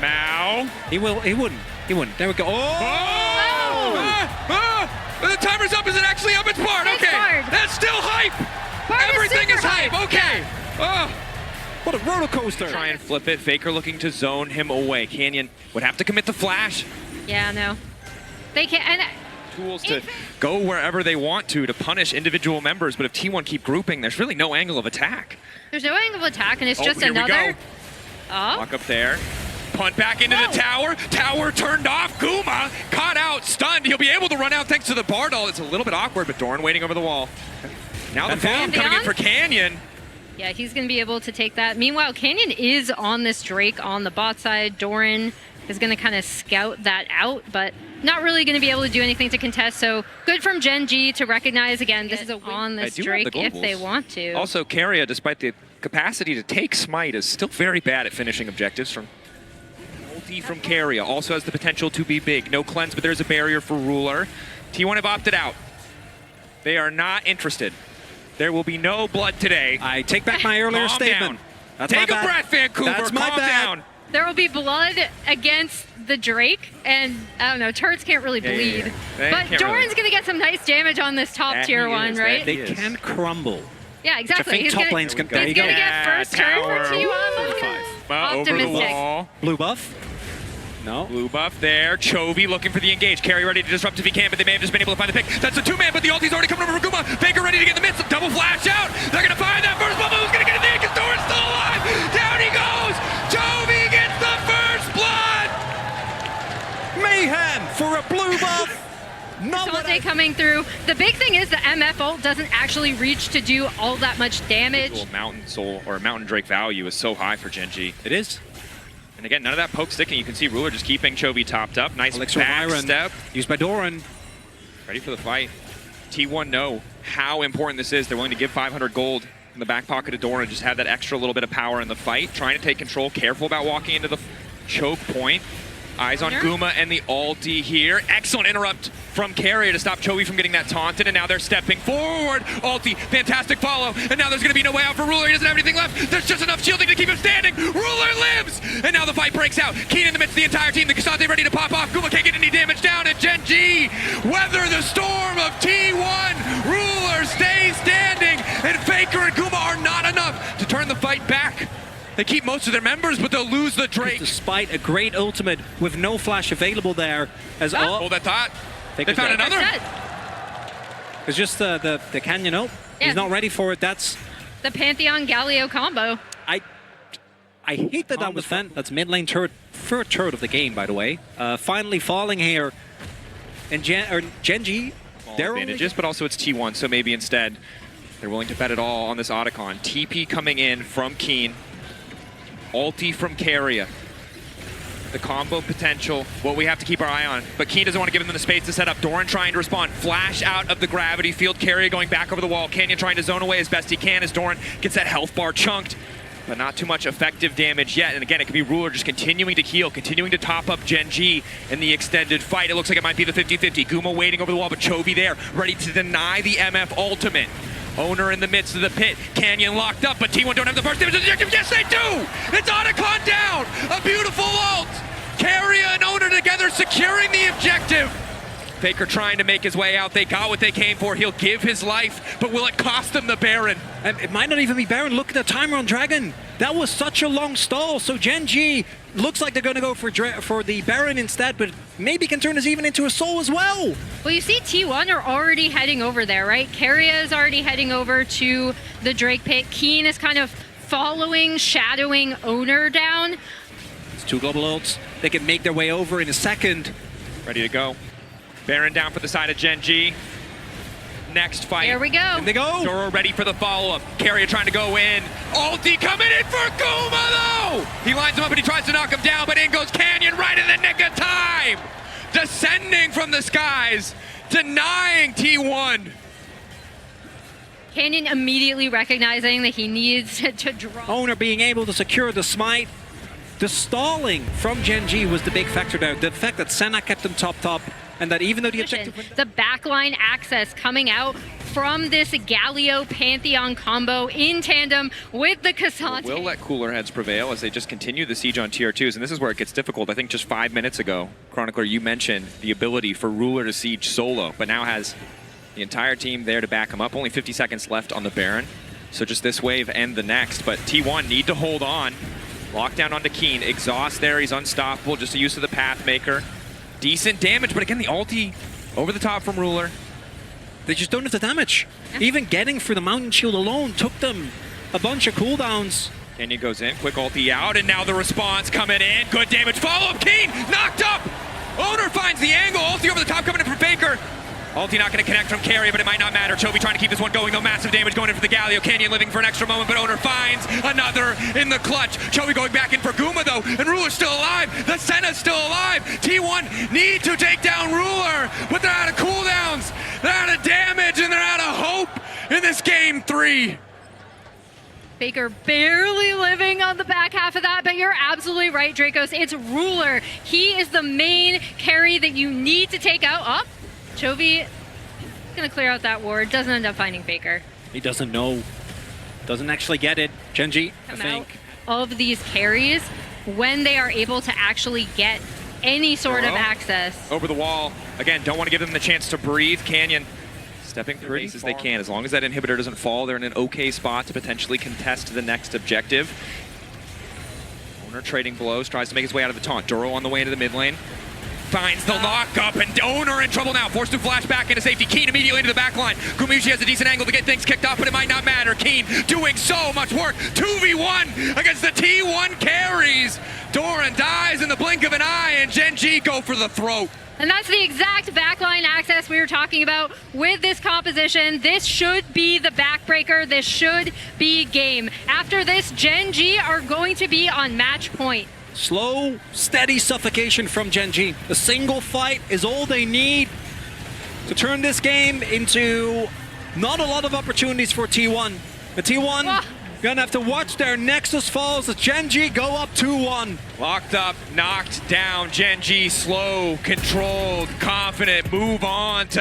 Mao. He wouldn't. There we go. The timer's up. Is it actually up? It's Bard. It's Okay. Bard. That's still hype. Bard Everything is hype. Okay. Yeah. What a roller coaster. Try and flip it. Faker looking to zone him away. Canyon would have to commit the flash. Yeah, no. They can't. And Tools to go wherever they want to punish individual members, but if T1 keep grouping, there's really no angle of attack. there's no angle of attack, and it's just here we another. go. Oh. Walk up there. Punt back into the tower. Tower turned off. Guma caught out, stunned. He'll be able to run out thanks to the Bardal. It's a little bit awkward, but Doran waiting over the wall. Now the farm coming in for Canyon. Yeah, he's going to be able to take that. Meanwhile, Canyon is on this Drake on the bot side. Doran is going to kind of scout that out, but not really going to be able to do anything to contest. So good from GENG to recognize, again, this is on this Drake if they want to. Also, Keria, despite the capacity to take Smite, is still very bad at finishing objectives. From Keria also has the potential to be big. No cleanse, but there's a barrier for Ruler. T1 have opted out. They are not interested. There will be no blood today. I take back my earlier statement. Take a breath, Vancouver. That's my Calm down. There will be blood against the Drake, and I don't know, turrets can't really bleed. But Doran's going to get some nice damage on this top tier one, right? They can crumble. Yeah, exactly. He's top lane's going to get first turn for T1. Over the wall. Blue buff. No. Blue buff there. Chovy looking for the engage. Carry ready to disrupt if he can, but they may have just been able to find the pick. That's a two-man, but the ulti's already coming over for Guma. Faker ready to get in the midst. Double flash out. They're going to find that first bubble. Who's going to get it there? Because Doran's still alive. Down he goes. Chovy gets the first blood. Mayhem for a blue buff. Dante coming through. The big thing is the MF ult doesn't actually reach to do all that much damage. Mountain Soul or Mountain Drake value is so high for GENG. It is. And again, none of that poke sticking. You can see Ruler just keeping Chovy topped up. Nice Elixir back Iron step. Used by Doran. Ready for the fight. T1 know how important this is. They're willing to give 500 gold in the back pocket of Doran. Just have that extra little bit of power in the fight. Trying to take control. Careful about walking into the choke point. Eyes on Guma and the ulti here. Excellent interrupt from Keria to stop Chovy from getting that taunted, and now they're stepping forward. Ulti, fantastic follow, and now there's going to be no way out for Ruler. He doesn't have anything left. There's just enough shielding to keep him standing. Ruler lives, and now the fight breaks out. Keen in the midst of the entire team. The Cassante ready to pop off. Guma can't get any damage down, and GENG weather the storm of T1. Ruler stays standing, and Faker and Guma are not enough to turn the fight back. They keep most of their members, but they'll lose the Drake. Despite a great ultimate with no flash available there. As Hold that thought. They found another. It's just the Canyon ult. Yeah. He's not ready for it. That's the Pantheon Galio combo. I hate that that was Fent. That's mid lane turret, third turret of the game, by the way. Finally falling here. And GENG, they're advantages, but also it's T1, so maybe instead they're willing to bet it all on this Otacon. TP coming in from Keen. Ulti from Keria. The combo potential, what we have to keep our eye on. But Keen doesn't want to give them the space to set up. Doran trying to respond. Flash out of the gravity field. Keria going back over the wall. Canyon trying to zone away as best he can as Doran gets that health bar chunked. But not too much effective damage yet. And again, it could be Ruler just continuing to heal, continuing to top up GENG in the extended fight. It looks like it might be the 50-50. Guma waiting over the wall, but Chovy there, ready to deny the MF ultimate. Owner in the midst of the pit. Canyon locked up, but T1 don't have the first damage objective. Yes, they do! It's Otacon down! A beautiful ult! Keria and Owner together securing the objective. Faker trying to make his way out. They got what they came for. He'll give his life, but will it cost them the Baron? And it might not even be Baron. Look at the timer on Dragon. That was such a long stall. So GENG looks like they're going to go for the Baron instead, but maybe can turn this even into a soul as well. Well, you see T1 are already heading over there, right? Keria is already heading over to the Drake pit. Keen is kind of following, shadowing Owner down. It's two global ults. They can make their way over in a second. Ready to go. Baron down for the side of GENG. Next fight. Here we go. And they go. Doro ready for the follow-up. Keria trying to go in. Ulti coming in for Guma, though! He lines him up and he tries to knock him down, but in goes Canyon right in the nick of time! Descending from the skies, denying T1. Canyon immediately recognizing that he needs to draw. Owner being able to secure the smite. The stalling from GENG was the big factor there. The fact that Senna kept them top, and that even though the objective... The backline access coming out from this Galio Pantheon combo in tandem with the Cassante. We'll let cooler heads prevail as they just continue the siege on tier 2s, and this is where it gets difficult. I think just 5 minutes ago, Chronicler, you mentioned the ability for Ruler to siege solo, but now has the entire team there to back him up. Only 50 seconds left on the Baron, so just this wave and the next, but T1 need to hold on. Lockdown onto Keen, exhaust there, he's unstoppable, just a use of the Pathmaker. Decent damage, but again, the ulti over the top from Ruler. They just don't have the damage. Even getting for the Mountain Shield alone took them a bunch of cooldowns. Canyon goes in, quick ulti out, and now the response coming in. Good damage, follow-up, Keen, knocked up! Owner finds the angle, ulti over the top coming in from Faker. Ulti not going to connect from Carry, but it might not matter. Chovy trying to keep this one going, though. Massive damage going in for the Galio. Canyon living for an extra moment, but Owner finds another in the clutch. Chovy going back in for Guma, though, and Ruler's still alive. The Senna's still alive. T1 need to take down Ruler, but they're out of cooldowns. They're out of damage, and they're out of hope in this game 3. Faker barely living on the back half of that, but you're absolutely right, Dracos. It's Ruler. He is the main carry that you need to take out. Up. Chovy is going to clear out that ward. Doesn't end up finding Faker. He doesn't know. Doesn't actually get it. GENG, I think. Of these carries, when they are able to actually get any sort of access. Over the wall. Again, don't want to give them the chance to breathe. Canyon stepping through as they can. As long as that inhibitor doesn't fall, they're in an okay spot to potentially contest the next objective. Owner trading blows, tries to make his way out of the taunt. Duro on the way into the mid lane. Finds the lockup, and Owner in trouble now. Forced to flash back into safety. Keen immediately into the back line. Gumayusi has a decent angle to get things kicked off, but it might not matter. Keen doing so much work. 2v1 against the T1 carries. Doran dies in the blink of an eye, and GENG go for the throat. And that's the exact backline access we were talking about with this composition. This should be the backbreaker. This should be game. After this, GENG are going to be on match point. Slow, steady suffocation from GENG. A single fight is all they need to turn this game into not a lot of opportunities for T1. The T1 gonna have to watch their Nexus falls as GENG go up 2-1. Locked up, knocked down. GENG slow, controlled, confident, move on to